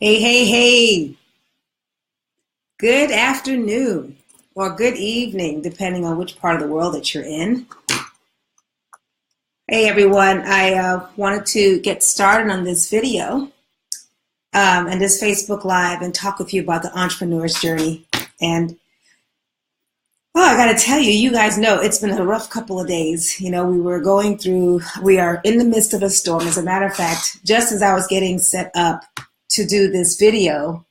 Hey, hey, hey. Good afternoon or good evening, depending on which part of the world that you're in. Hey, everyone. I wanted to get started on this video and this Facebook Live and talk with you about the entrepreneur's journey. And I got to tell you, you guys know it's been a rough couple of days. We are in the midst of a storm. As a matter of fact, just as I was getting set up to do this video,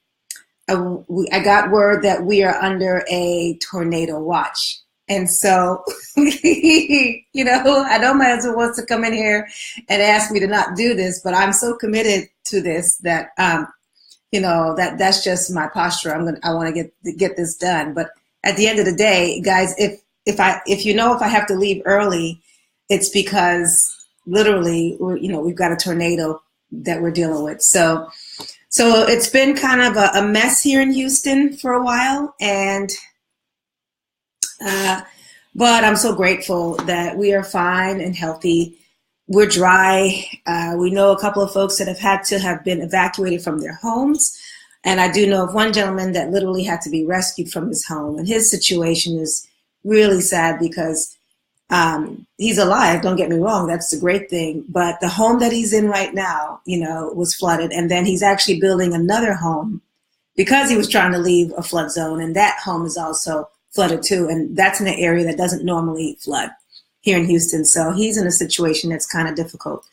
I got word that we are under a tornado watch. And so, I know my husband wants to come in here and ask me to not do this, but I'm so committed to this that, that's just my posture. I want to get this done. But at the end of the day, guys, if I have to leave early, it's because literally we've got a tornado that we're dealing with. So it's been kind of a mess here in Houston for a while, but I'm so grateful that we are fine and healthy. We're dry. We know a couple of folks that have been evacuated from their homes, and I do know of one gentleman that literally had to be rescued from his home, and his situation is really sad because he's alive, don't get me wrong, that's the great thing. But the home that he's in right now, was flooded. And then he's actually building another home because he was trying to leave a flood zone. And that home is also flooded too. And that's in an area that doesn't normally flood here in Houston. So he's in a situation that's kind of difficult.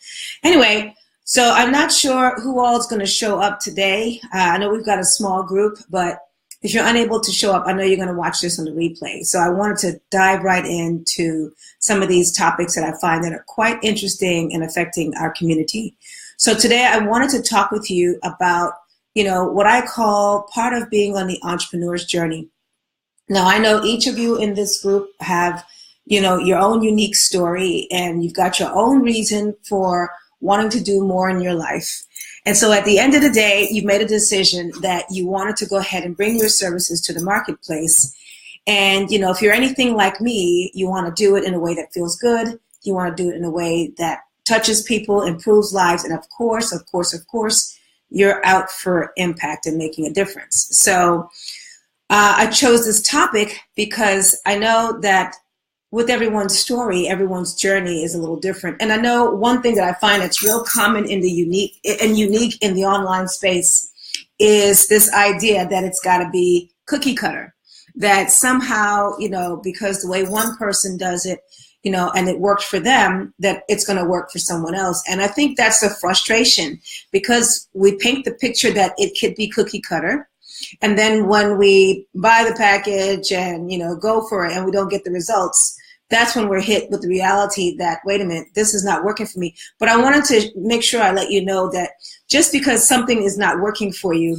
Anyway, so I'm not sure who all is going to show up today. I know we've got a small group, but if you're unable to show up, I know you're going to watch this on the replay. So I wanted to dive right into some of these topics that I find that are quite interesting and affecting our community. So today I wanted to talk with you about, what I call part of being on the entrepreneur's journey. Now, I know each of you in this group have, your own unique story, and you've got your own reason for wanting to do more in your life. And so at the end of the day, you've made a decision that you wanted to go ahead and bring your services to the marketplace. And, if you're anything like me, you want to do it in a way that feels good. You want to do it in a way that touches people, improves lives. And of course, you're out for impact and making a difference. So I chose this topic because I know that with everyone's story, everyone's journey is a little different. And I know one thing that I find that's real common in the unique in the online space is this idea that it's got to be cookie cutter, that somehow, because the way one person does it, and it worked for them, that it's going to work for someone else. And I think that's the frustration, because we paint the picture that it could be cookie cutter. And then when we buy the package and, go for it and we don't get the results, that's when we're hit with the reality that, wait a minute, this is not working for me. But I wanted to make sure I let you know that just because something is not working for you,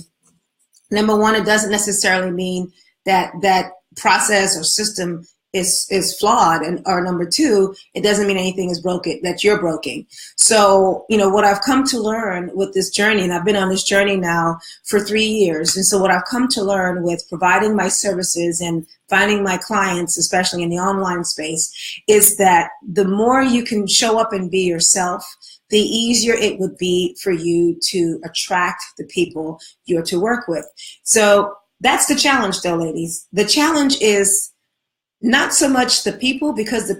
number one, it doesn't necessarily mean that that process or system is flawed, or number two, it doesn't mean anything is broken, that you're broken. So, what I've come to learn with this journey, and I've been on this journey now for 3 years, and so what I've come to learn with providing my services and finding my clients, especially in the online space, is that the more you can show up and be yourself, the easier it would be for you to attract the people you're to work with. So that's the challenge though, ladies. The challenge is not so much the people, because the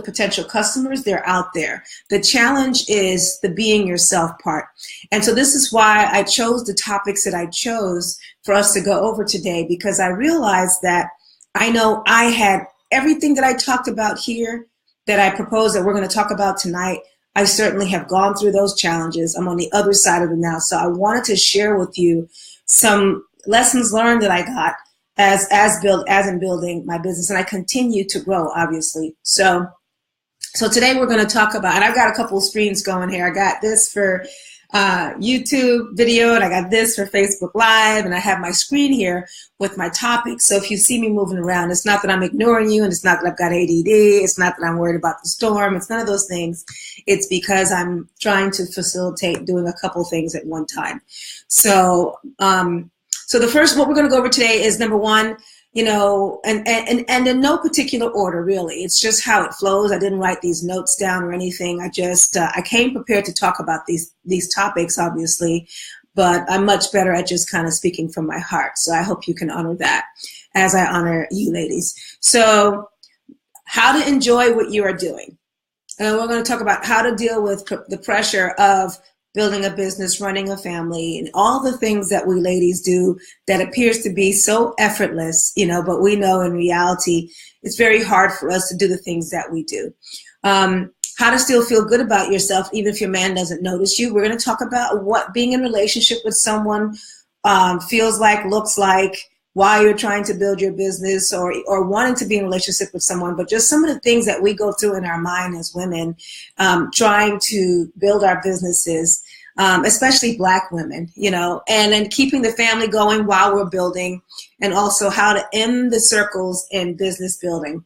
potential customers, they're out there. The challenge is the being yourself part. And so this is why I chose the topics that I chose for us to go over today, because I realized that I know I had everything that I talked about here that I proposed that we're going to talk about tonight. I certainly have gone through those challenges. I'm on the other side of it now. So I wanted to share with you some lessons learned that I got as in building my business, and I continue to grow, obviously. So today we're going to talk about, and I've got a couple of screens going here. I got this for YouTube video, and I got this for Facebook Live, and I have my screen here with my topics. So if you see me moving around, it's not that I'm ignoring you, and it's not that I've got ADD. It's not that I'm worried about the storm. It's none of those things. It's because I'm trying to facilitate doing a couple things at one time. So the first, what we're going to go over today is number one, and in no particular order, really. It's just how it flows. I didn't write these notes down or anything. I came prepared to talk about these topics, obviously, but I'm much better at just kind of speaking from my heart. So I hope you can honor that as I honor you ladies. So how to enjoy what you are doing. And we're going to talk about how to deal with the pressure of building a business, running a family, and all the things that we ladies do that appears to be so effortless, but we know in reality, it's very hard for us to do the things that we do. How to still feel good about yourself, even if your man doesn't notice you. We're going to talk about what being in a relationship with someone feels like, looks like, why you're trying to build your business or wanting to be in a relationship with someone, but just some of the things that we go through in our mind as women, trying to build our businesses, especially Black women, and then keeping the family going while we're building, and also how to end the circles in business building.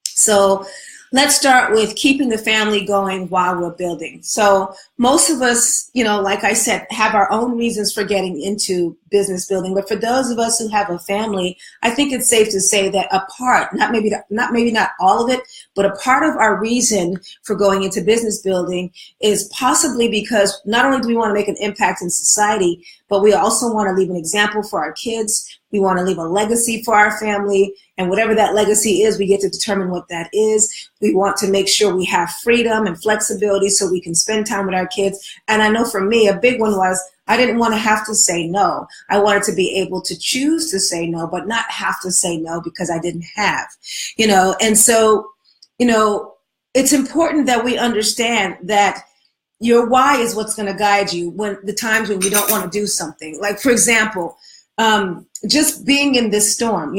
So let's start with keeping the family going while we're building. So most of us, like I said, have our own reasons for getting into business building. But for those of us who have a family, I think it's safe to say that a part, maybe not all of it, but a part of our reason for going into business building is possibly because not only do we want to make an impact in society, but we also want to leave an example for our kids. We want to leave a legacy for our family, and whatever that legacy is, we get to determine what that is. We want to make sure we have freedom and flexibility so we can spend time with our kids. And I know for me, a big one was I didn't want to have to say no. I wanted to be able to choose to say no, but not have to say no because I didn't have, And so, it's important that we understand that your why is what's going to guide you when the times when you don't want to do something. Like, for example, just being in this storm,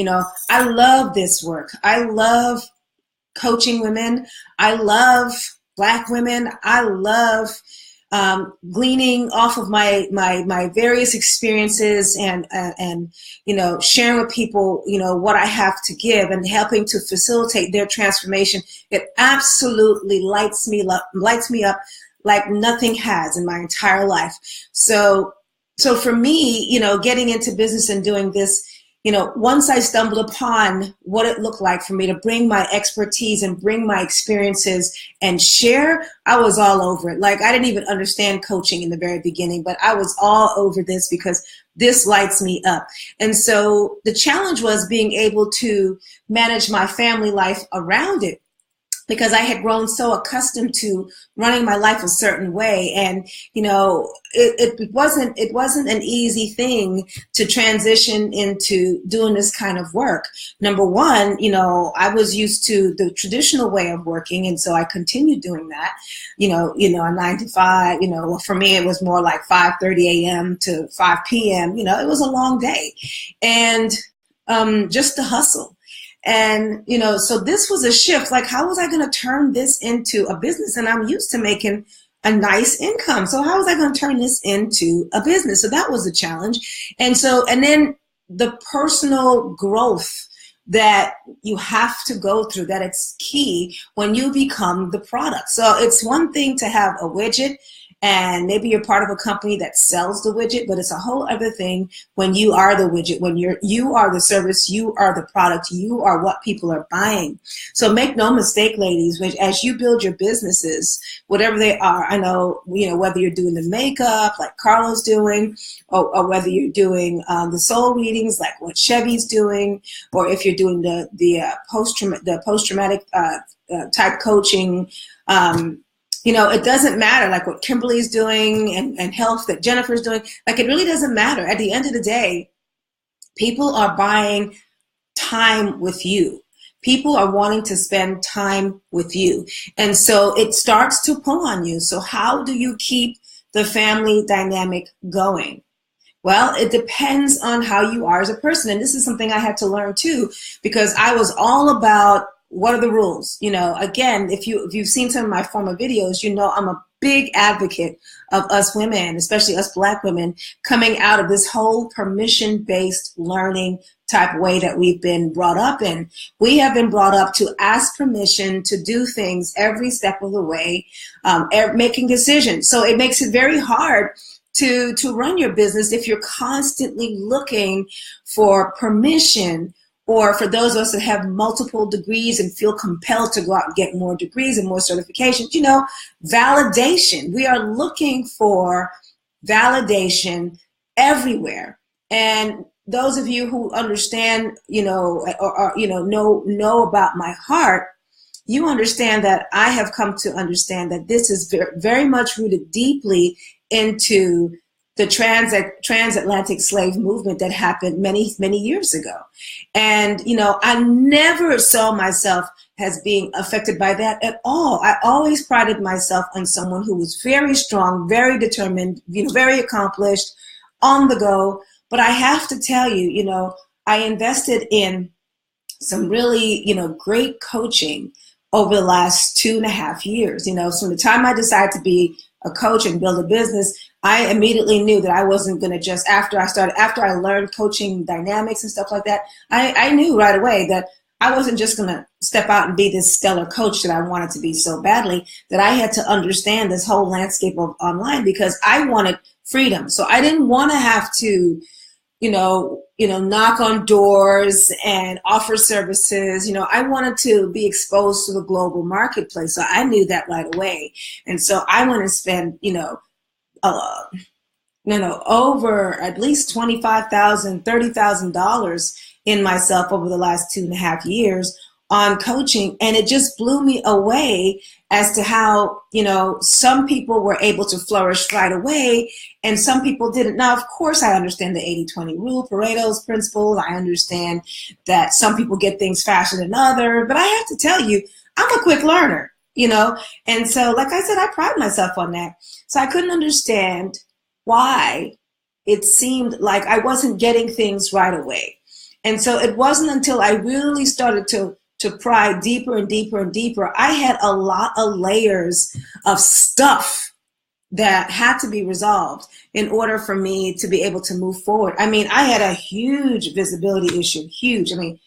I love this work. I love coaching women. I love Black women. I love gleaning off of my various experiences and sharing with people, what I have to give and helping to facilitate their transformation. It absolutely lights me up like nothing has in my entire life. So for me, getting into business and doing this, once I stumbled upon what it looked like for me to bring my expertise and bring my experiences and share, I was all over it. Like, I didn't even understand coaching in the very beginning, but I was all over this because this lights me up. And so the challenge was being able to manage my family life around it, because I had grown so accustomed to running my life a certain way. And, it wasn't an easy thing to transition into doing this kind of work. Number one, I was used to the traditional way of working. And so I continued doing that, a 9 to 5, for me, it was more like 5:30 a.m. to 5 p.m. It was a long day, and just the hustle. And, so this was a shift. Like, how was I going to turn this into a business? And I'm used to making a nice income. So how was I going to turn this into a business? So that was a challenge. And then the personal growth that you have to go through, that it's key when you become the product. So it's one thing to have a widget, and maybe you're part of a company that sells the widget, but it's a whole other thing when you are the widget, when you are the service, you are the product, you are what people are buying. So make no mistake, ladies, as you build your businesses, whatever they are, I know, whether you're doing the makeup like Carlo's doing, or whether you're doing the soul readings like what Chevy's doing, or if you're doing the post-traumatic type coaching, it doesn't matter, like what Kimberly's doing and health that Jennifer's doing. Like, it really doesn't matter. At the end of the day, people are buying time with you. People are wanting to spend time with you. And so it starts to pull on you. So how do you keep the family dynamic going? Well, it depends on how you are as a person. And this is something I had to learn too, because I was all about, what are the rules? Again, if you've seen some of my former videos, I'm a big advocate of us women, especially us Black women, coming out of this whole permission-based learning type way that we've been brought up in. We have been brought up to ask permission to do things every step of the way, making decisions. So it makes it very hard to run your business if you're constantly looking for permission. Or for those of us that have multiple degrees and feel compelled to go out and get more degrees and more certifications, validation. We are looking for validation everywhere. And those of you who understand, or know about my heart, you understand that I have come to understand that this is very, very much rooted deeply into the transatlantic slave movement that happened many, many years ago. And, I never saw myself as being affected by that at all. I always prided myself on someone who was very strong, very determined, very accomplished, on the go. But I have to tell you, I invested in some really, great coaching over the last 2.5 years. So from the time I decided to be a coach and build a business, I immediately knew that I wasn't going to just, after I learned coaching dynamics and stuff like that, I knew right away that I wasn't just going to step out and be this stellar coach that I wanted to be so badly, that I had to understand this whole landscape of online, because I wanted freedom. So I didn't want to have to, knock on doors and offer services. I wanted to be exposed to the global marketplace. So I knew that right away. And so I want to spend, over at least $25,000, $30,000 in myself over the last 2.5 years on coaching. And it just blew me away as to how, some people were able to flourish right away and some people didn't. Now, of course, I understand the 80-20 rule, Pareto's principle. I understand that some people get things faster than others, but I have to tell you, I'm a quick learner, and so, like I said, I pride myself on that. So I couldn't understand why it seemed like I wasn't getting things right away. And so it wasn't until I really started to pry deeper and deeper and deeper. I had a lot of layers of stuff that had to be resolved in order for me to be able to move forward. I mean, I had a huge visibility issue, huge. And,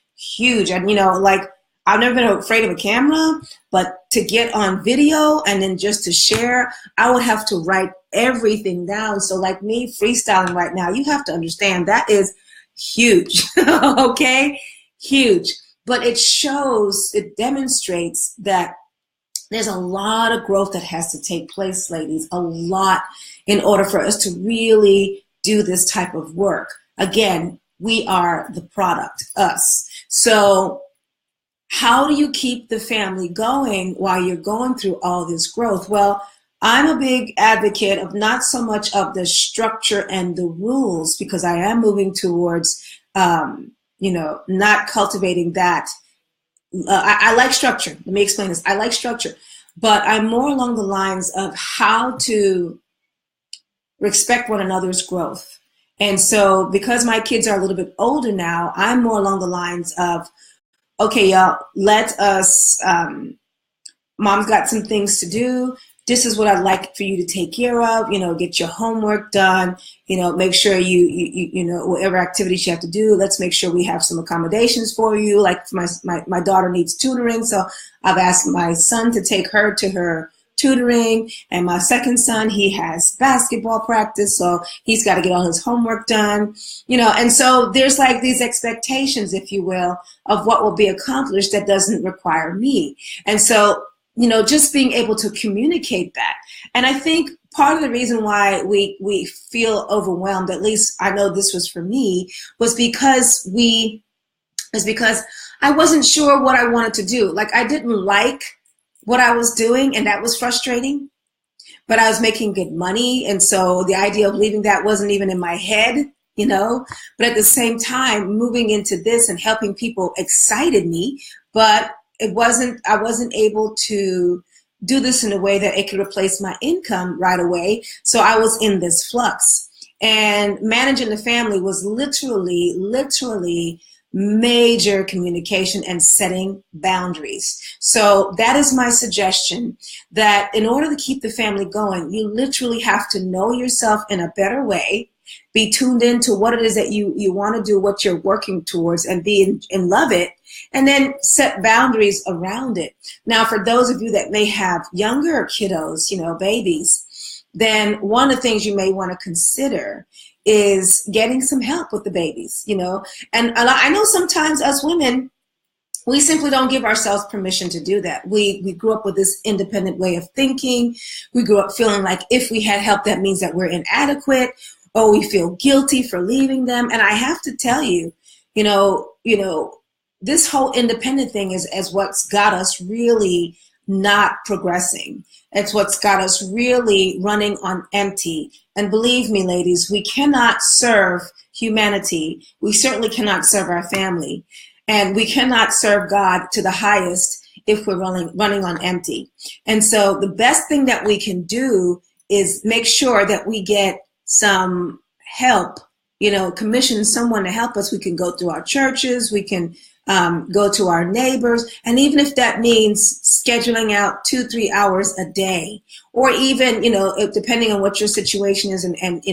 I've never been afraid of a camera, but to get on video and then just to share, I would have to write everything down. So like me freestyling right now, you have to understand that is huge, okay? Huge. But it demonstrates that there's a lot of growth that has to take place, ladies, a lot, in order for us to really do this type of work. Again, we are the product, us. So how do you keep the family going while you're going through all this growth? Well, I'm a big advocate of not so much of the structure and the rules, because I am moving towards, not cultivating that. I like structure. Let me explain this. I like structure, but I'm more along the lines of how to respect one another's growth. And so because my kids are a little bit older now, I'm more along the lines of, okay, y'all, let us, mom's got some things to do. This is what I'd like for you to take care of, get your homework done, make sure you whatever activities you have to do, let's make sure we have some accommodations for you. Like my daughter needs tutoring. So I've asked my son to take her to her tutoring, and my second son, he has basketball practice. So he's got to get all his homework done, and so there's like these expectations, if you will, of what will be accomplished that doesn't require me. And so, just being able to communicate that. And I think part of the reason why we feel overwhelmed, at least I know this was for me, was because I wasn't sure what I wanted to do. Like, I didn't like what I was doing, and that was frustrating, but I was making good money. And so the idea of leaving that wasn't even in my head, but at the same time, moving into this and helping people excited me, but I wasn't able to do this in a way that it could replace my income right away. So I was in this flux, and managing the family was literally major communication and setting boundaries. So that is my suggestion, that in order to keep the family going, you literally have to know yourself in a better way, be tuned into what it is that you want to do, what you're working towards, and be in love it, and then set boundaries around it. Now, for those of you that may have younger kiddos, babies, then one of the things you may want to consider is getting some help with the babies, and I know sometimes us women, we simply don't give ourselves permission to do that. We grew up with this independent way of thinking. We grew up feeling like if we had help, that means that we're inadequate, or we feel guilty for leaving them. And I have to tell you, this whole independent thing is what's got us really not progressing. It's what's got us really running on empty. And believe me, ladies, we cannot serve humanity. We certainly cannot serve our family. And we cannot serve God to the highest if we're running on empty. And so the best thing that we can do is make sure that we get some help, commission someone to help us. We can go through our churches, we can go to our neighbors, and even if that means scheduling out 2-3 hours a day, or even, depending on what your situation is and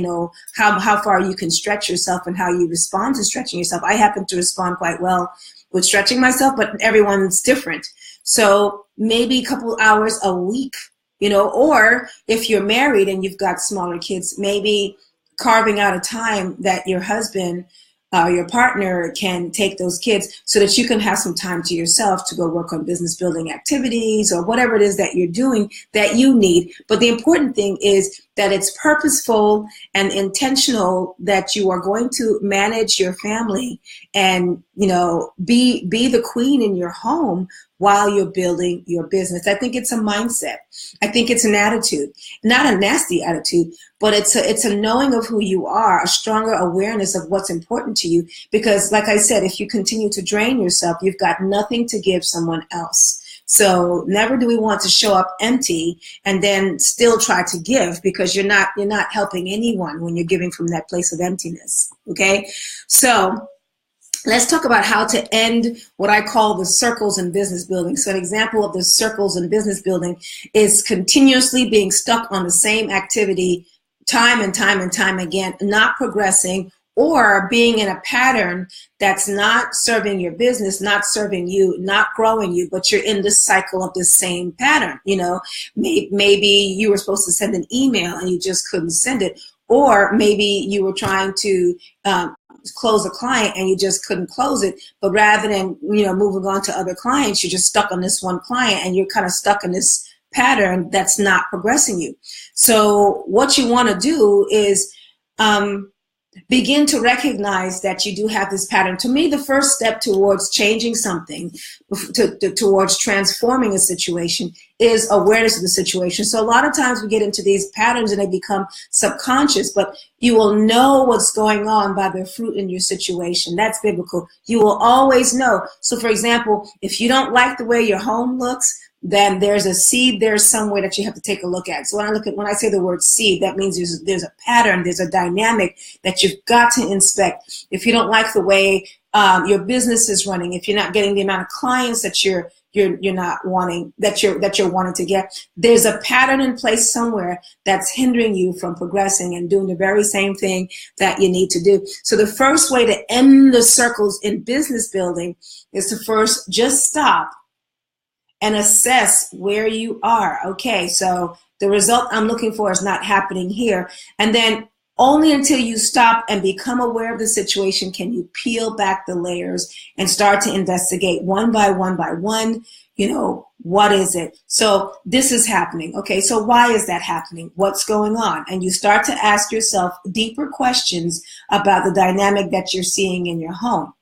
how far you can stretch yourself and how you respond to stretching yourself. I happen to respond quite well with stretching myself, but everyone's different. So maybe a couple hours a week, or if you're married and you've got smaller kids, maybe carving out a time that your husband, your partner can take those kids so that you can have some time to yourself to go work on business building activities or whatever it is that you're doing that you need. But the important thing is that it's purposeful and intentional, that you are going to manage your family and, be the queen in your home while you're building your business. I think it's a mindset. I think it's an attitude, not a nasty attitude, but it's a knowing of who you are, a stronger awareness of what's important to you. Because like I said, if you continue to drain yourself, you've got nothing to give someone else. So never do we want to show up empty and then still try to give, because you're not helping anyone when you're giving from that place of emptiness. Okay. So let's talk about how to end what I call the circles in business building. So an example of the circles in business building is continuously being stuck on the same activity time and time and time again, not progressing, or being in a pattern that's not serving your business, not serving you, not growing you, but you're in this cycle of the same pattern. Maybe you were supposed to send an email and you just couldn't send it. Or maybe you were trying to close a client and you just couldn't close it, but rather than moving on to other clients, you're just stuck on this one client and you're kind of stuck in this pattern that's not progressing you. So what you want to do is begin to recognize that you do have this pattern. To me, the first step towards changing something, towards transforming a situation, is awareness of the situation. So a lot of times we get into these patterns and they become subconscious, but you will know what's going on by the fruit in your situation. That's biblical. You will always know. So for example, if you don't like the way your home looks, then there's a seed there somewhere that you have to take a look at. So when I say the word seed, that means there's a pattern, there's a dynamic that you've got to inspect. If you don't like the way your business is running, if you're not getting the amount of clients that you're not wanting, that you're wanting to get, there's a pattern in place somewhere that's hindering you from progressing and doing the very same thing that you need to do. So the first way to end the circles in business building is to first just stop and assess where you are. Okay, so the result I'm looking for is not happening here. And then only until you stop and become aware of the situation can you peel back the layers and start to investigate one by one, what is it? So this is happening. Okay, so why is that happening? What's going on? And you start to ask yourself deeper questions about the dynamic that you're seeing in your home.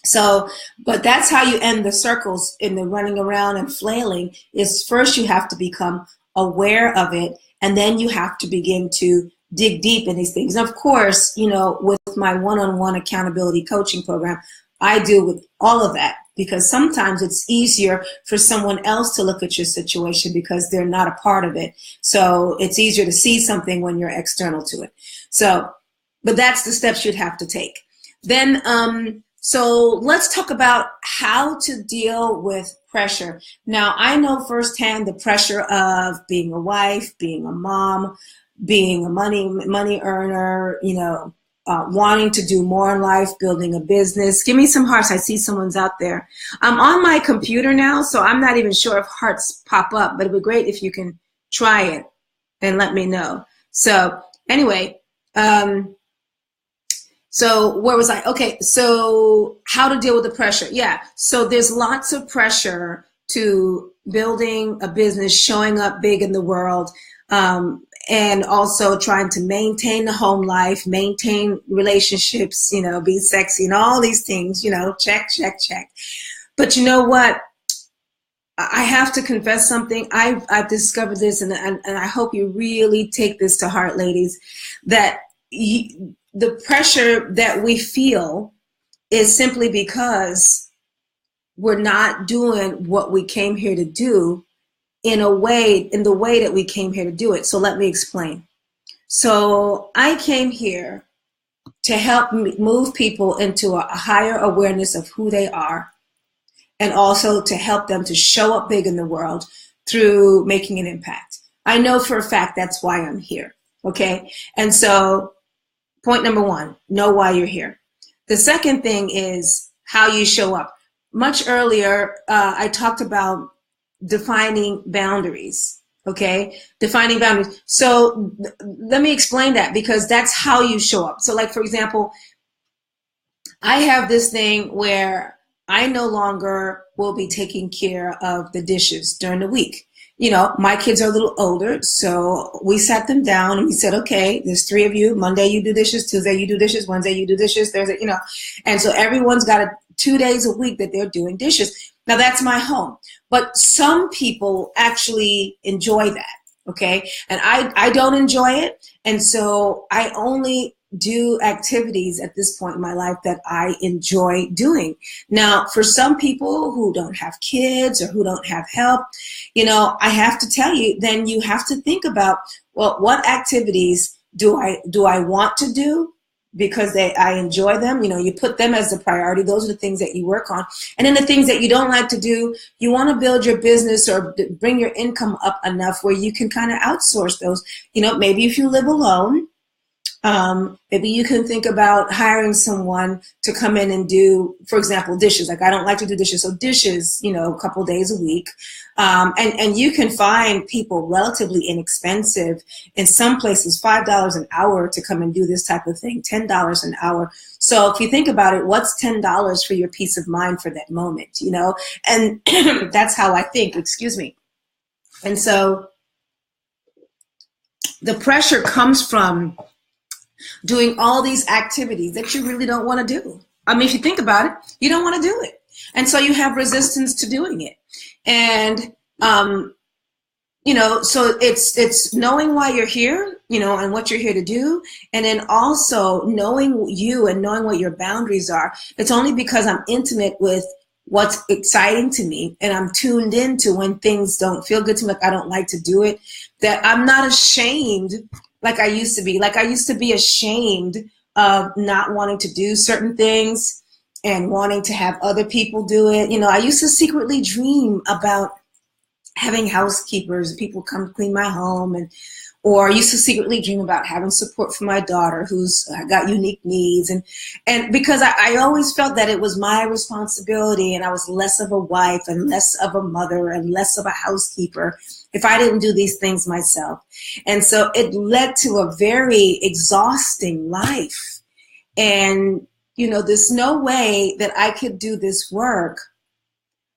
So, but that's how you end the circles in the running around and flailing, is first you have to become aware of it, and then you have to begin to dig deep in these things. And of course, with my one-on-one accountability coaching program, I deal with all of that, because sometimes it's easier for someone else to look at your situation because they're not a part of it. So it's easier to see something when you're external to it. So, but that's the steps you'd have to take. Then, so let's talk about how to deal with pressure. Now, I know firsthand the pressure of being a wife, being a mom, being a money earner, wanting to do more in life, building a business. Give me some hearts. I see someone's out there. I'm on my computer now, so I'm not even sure if hearts pop up, but it'd be great if you can try it and let me know. So anyway, So where was I? Okay, so how to deal with the pressure? Yeah, so there's lots of pressure to building a business, showing up big in the world, and also trying to maintain the home life, maintain relationships, be sexy and all these things, check, check, check. But you know what? I have to confess something. I've discovered this, and I hope you really take this to heart, ladies, that the pressure that we feel is simply because we're not doing what we came here to do in the way that we came here to do it. So let me explain. So I came here to help move people into a higher awareness of who they are, and also to help them to show up big in the world through making an impact. I know for a fact that's why I'm here. Okay. And so point number one, know why you're here. The second thing is how you show up. Much earlier, I talked about defining boundaries. Okay. Defining boundaries. So let me explain that, because that's how you show up. So like, for example, I have this thing where I no longer will be taking care of the dishes during the week. My kids are a little older, so we sat them down and we said, okay, there's 3 of you. Monday you do dishes, Tuesday you do dishes, Wednesday you do dishes, Thursday, and so everyone's got 2 days a week that they're doing dishes. Now that's my home, but some people actually enjoy that. Okay. And I don't enjoy it. And so I only do activities at this point in my life that I enjoy doing. Now, for some people who don't have kids or who don't have help, I have to tell you, then you have to think about, well, what activities do I want to do because I enjoy them? You put them as the priority. Those are the things that you work on. And then the things that you don't like to do, you want to build your business or bring your income up enough where you can kind of outsource those. Maybe if you live alone, maybe you can think about hiring someone to come in and do, for example, dishes. Like I don't like to do dishes, so dishes, a couple days a week. And you can find people relatively inexpensive in some places, $5 an hour to come and do this type of thing, $10 an hour. So if you think about it, what's $10 for your peace of mind for that moment, And that's how I think, excuse me. And so the pressure comes from doing all these activities that you really don't want to do. I mean, if you think about it, you don't want to do it. And so you have resistance to doing it. And, so it's knowing why you're here, and what you're here to do. And then also knowing you and knowing what your boundaries are. It's only because I'm intimate with what's exciting to me and I'm tuned into when things don't feel good to me, like I don't like to do it, that I'm not ashamed like I used to be. Like I used to be ashamed of not wanting to do certain things and wanting to have other people do it. I used to secretly dream about having housekeepers, people come clean my home, or I used to secretly dream about having support for my daughter who's got unique needs. And because I always felt that it was my responsibility and I was less of a wife and less of a mother and less of a housekeeper if I didn't do these things myself. And so it led to a very exhausting life. And, there's no way that I could do this work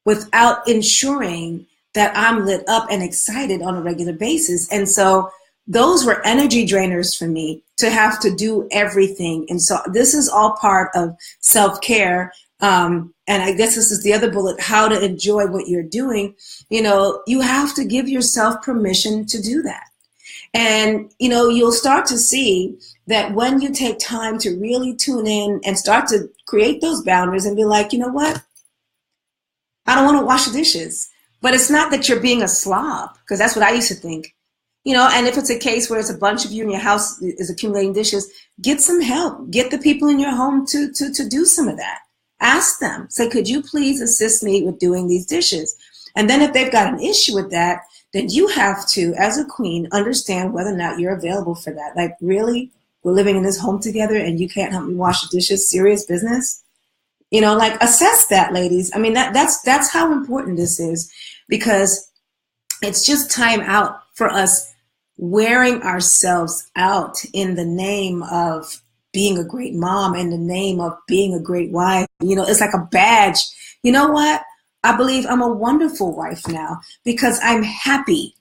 without ensuring that I'm lit up and excited on a regular basis. And so those were energy drainers for me to have to do everything. And so this is all part of self-care. And I guess this is the other bullet, how to enjoy what you're doing. You have to give yourself permission to do that. And, you'll start to see that when you take time to really tune in and start to create those boundaries and be like, you know what? I don't want to wash the dishes. But it's not that you're being a slob, because that's what I used to think. And if it's a case where it's a bunch of you in your house is accumulating dishes, get some help. Get the people in your home to do some of that. Ask them. Say, could you please assist me with doing these dishes? And then if they've got an issue with that, then you have to, as a queen, understand whether or not you're available for that. Like, really? We're living in this home together and you can't help me wash the dishes? Serious business? Assess that, ladies. I mean, that's how important this is, because it's just time out for us wearing ourselves out in the name of being a great mom and the name of being a great wife. It's like a badge. You know what? I believe I'm a wonderful wife now because I'm happy.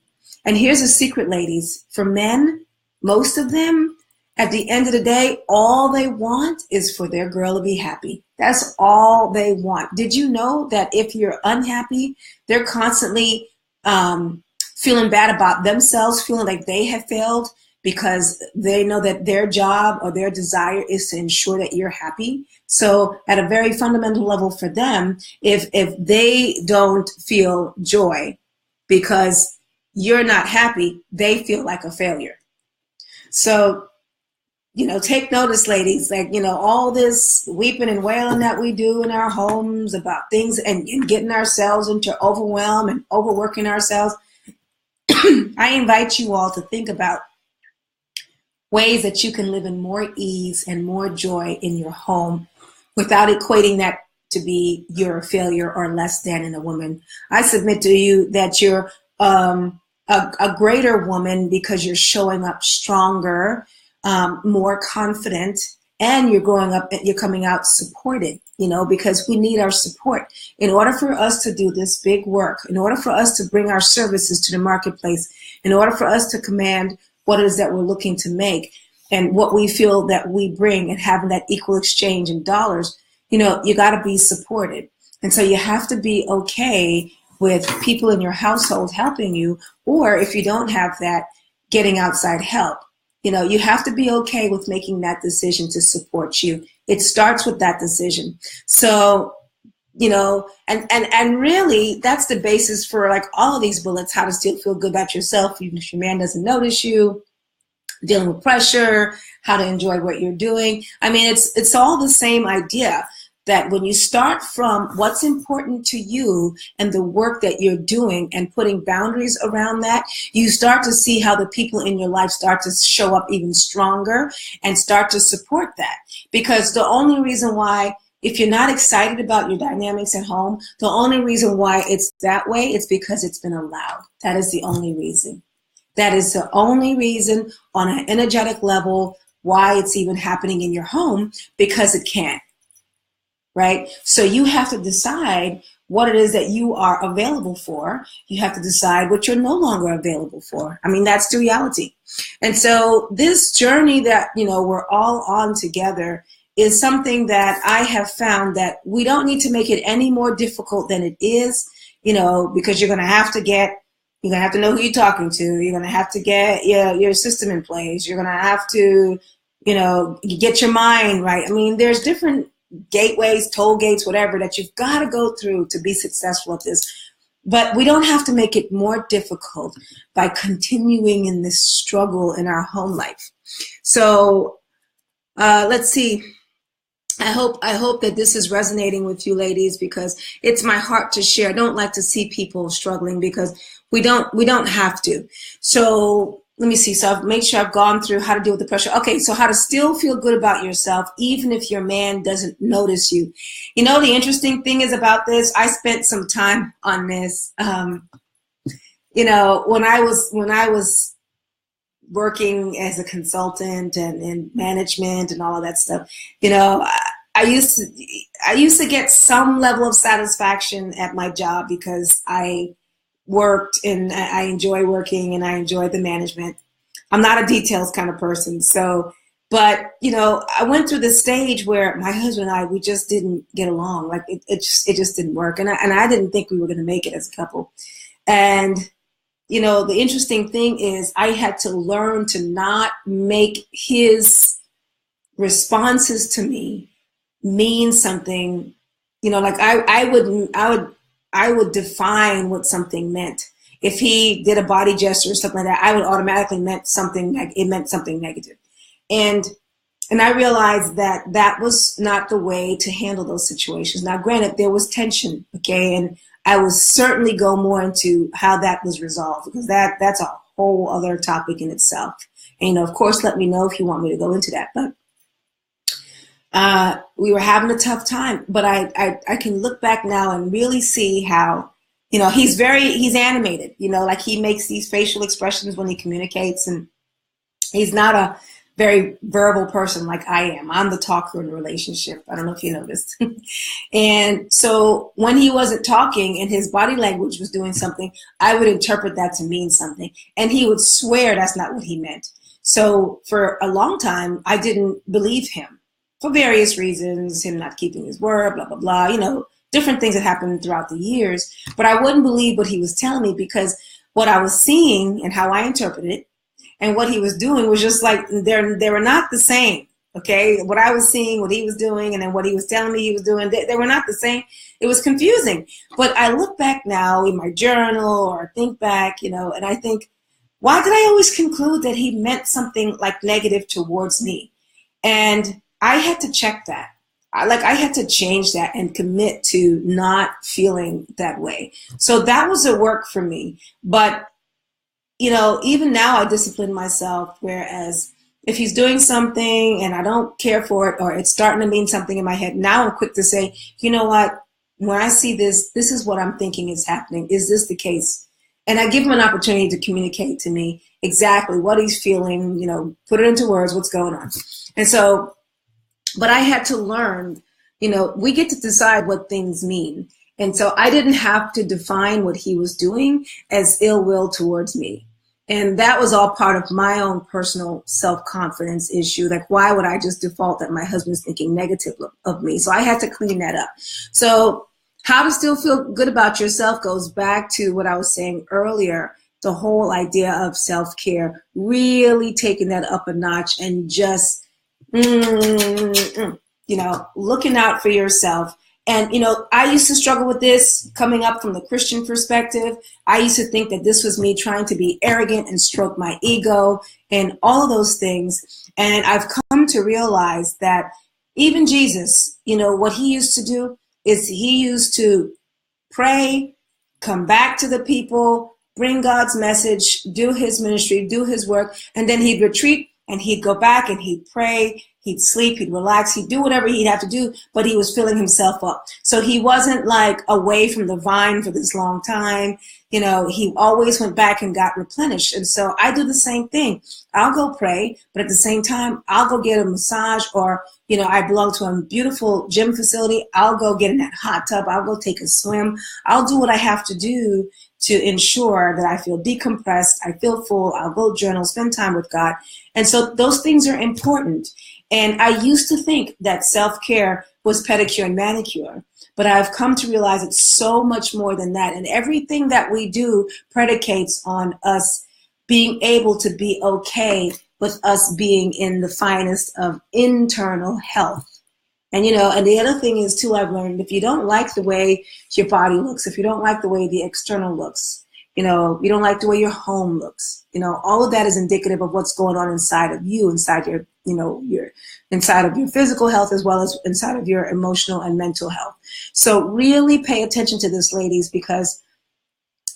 And here's a secret, ladies. For men, most of them, at the end of the day, all they want is for their girl to be happy. That's all they want. Did you know that if you're unhappy, they're constantly feeling bad about themselves, feeling like they have failed because they know that their job or their desire is to ensure that you're happy. So at a very fundamental level for them, if they don't feel joy because you're not happy, they feel like a failure. So, take notice, ladies, like, all this weeping and wailing that we do in our homes about things and getting ourselves into overwhelm and overworking ourselves. I invite you all to think about ways that you can live in more ease and more joy in your home without equating that to be you're a failure or less than in a woman. I submit to you that you're a greater woman because you're showing up stronger, more confident, and you're growing up, you're coming out supported, because we need our support. In order for us to do this big work, in order for us to bring our services to the marketplace, in order for us to command what it is that we're looking to make and what we feel that we bring and having that equal exchange in dollars, you got to be supported. And so you have to be okay with people in your household helping you, or if you don't have that, getting outside help. You have to be okay with making that decision to support you. It starts with that decision. So, and really that's the basis for like all of these bullets, how to still feel good about yourself, even if your man doesn't notice you, dealing with pressure, how to enjoy what you're doing. I mean, it's all the same idea. That when you start from what's important to you and the work that you're doing and putting boundaries around that, you start to see how the people in your life start to show up even stronger and start to support that. Because the only reason why, if you're not excited about your dynamics at home, the only reason why it's that way is because it's been allowed. That is the only reason. That is the only reason on an energetic level why it's even happening in your home, because it can. Right? So you have to decide what it is that you are available for. You have to decide what you're no longer available for. I mean, that's the reality. And so this journey that, we're all on together is something that I have found that we don't need to make it any more difficult than it is, because you're going to have to know who you're talking to. You're going to have to get your system in place. You're going to have to, get your mind right. I mean, there's different gateways, toll gates, whatever, that you've got to go through to be successful at this. But we don't have to make it more difficult by continuing in this struggle in our home life. So let's see. I hope that this is resonating with you, ladies, because it's my heart to share. I don't like to see people struggling because we don't have to. So let me see. So I've made sure I've gone through how to deal with the pressure. Okay, so how to still feel good about yourself, even if your man doesn't notice you. The interesting thing is about this, I spent some time on this. When I was working as a consultant and in management and all of that stuff, I used to get some level of satisfaction at my job because I worked and I enjoy working and I enjoy the management. I'm not a details kind of person. So, but, I went through this stage where my husband and I, we just didn't get along. Like it just didn't work. And I didn't think we were going to make it as a couple. And, the interesting thing is I had to learn to not make his responses to me mean something, like I would define what something meant. If he did a body gesture or something like that, I would automatically meant something negative. And I realized that was not the way to handle those situations. Now, granted, there was tension, okay, and I will certainly go more into how that was resolved because that's a whole other topic in itself. And of course, let me know if you want me to go into that. But we were having a tough time, but I can look back now and really see how, he's animated, like he makes these facial expressions when he communicates, and he's not very verbal person like I am. I'm the talker in the relationship. I don't know if you noticed. And so when he wasn't talking and his body language was doing something, I would interpret that to mean something. And he would swear that's not what he meant. So for a long time, I didn't believe him for various reasons, him not keeping his word, blah, blah, blah, you know, different things that happened throughout the years. But I wouldn't believe what he was telling me because what I was seeing and how I interpreted it and what he was doing was just like, they were not the same. Okay. What I was seeing, what he was doing, and then what he was telling me he was doing, they were not the same. It was confusing. But I look back now in my journal or think back, you know, and I think, why did I always conclude that he meant something like negative towards me? And I had to check that. I had to change that and commit to not feeling that way. So that was a work for me. But, you know, even now I discipline myself, whereas if he's doing something and I don't care for it or it's starting to mean something in my head, now I'm quick to say, you know what, when I see this, this is what I'm thinking is happening. Is this the case? And I give him an opportunity to communicate to me exactly what he's feeling, you know, put it into words, what's going on. And so, but I had to learn, you know, we get to decide what things mean. And so I didn't have to define what he was doing as ill will towards me. And that was all part of my own personal self-confidence issue. Like, why would I just default that my husband's thinking negative of me? So I had to clean that up. So how to still feel good about yourself goes back to what I was saying earlier, the whole idea of self-care, really taking that up a notch and just, you know, looking out for yourself. And, you know, I used to struggle with this coming up from the Christian perspective. I used to think that this was me trying to be arrogant and stroke my ego and all of those things. And I've come to realize that even Jesus, you know, what he used to do is he used to pray, come back to the people, bring God's message, do his ministry, do his work, and then he'd retreat and he'd go back and he'd pray, he'd sleep, he'd relax, he'd do whatever he'd have to do, but he was filling himself up. So he wasn't like away from the vine for this long time. You know, he always went back and got replenished. And so I do the same thing. I'll go pray, but at the same time, I'll go get a massage, or, you know, I belong to a beautiful gym facility. I'll go get in that hot tub. I'll go take a swim. I'll do what I have to do to ensure that I feel decompressed, I feel full. I'll go journal, spend time with God. And so those things are important. And I used to think that self-care was pedicure and manicure, but I've come to realize it's so much more than that. And everything that we do predicates on us being able to be okay with us being in the finest of internal health. And, you know, and the other thing is too, I've learned, if you don't like the way your body looks, if you don't like the way the external looks, you know, you don't like the way your home looks, you know, all of that is indicative of what's going on inside of you, inside your, you know, your inside of your physical health, as well as inside of your emotional and mental health. So really pay attention to this, ladies, because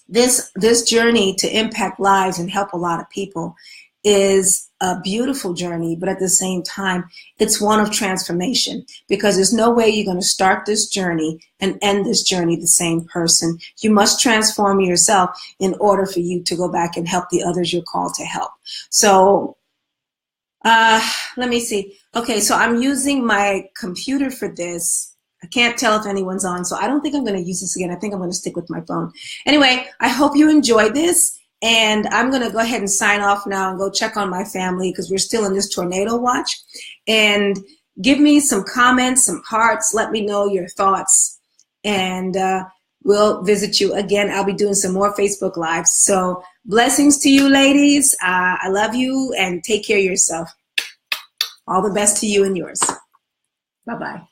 this journey to impact lives and help a lot of people is a beautiful journey, but at the same time, it's one of transformation, because there's no way you're going to start this journey and end this journey the same person. You must transform yourself in order for you to go back and help the others you're called to help. So let me see. Okay, so I'm using my computer for this. I can't tell if anyone's on, so I don't think I'm going to use this again. I think I'm going to stick with my phone. Anyway, I hope you enjoyed this. And I'm going to go ahead and sign off now and go check on my family, because we're still in this tornado watch. And give me some comments, some hearts. Let me know your thoughts. And we'll visit you again. I'll be doing some more Facebook Lives. So blessings to you, ladies. I love you, and take care of yourself. All the best to you and yours. Bye-bye.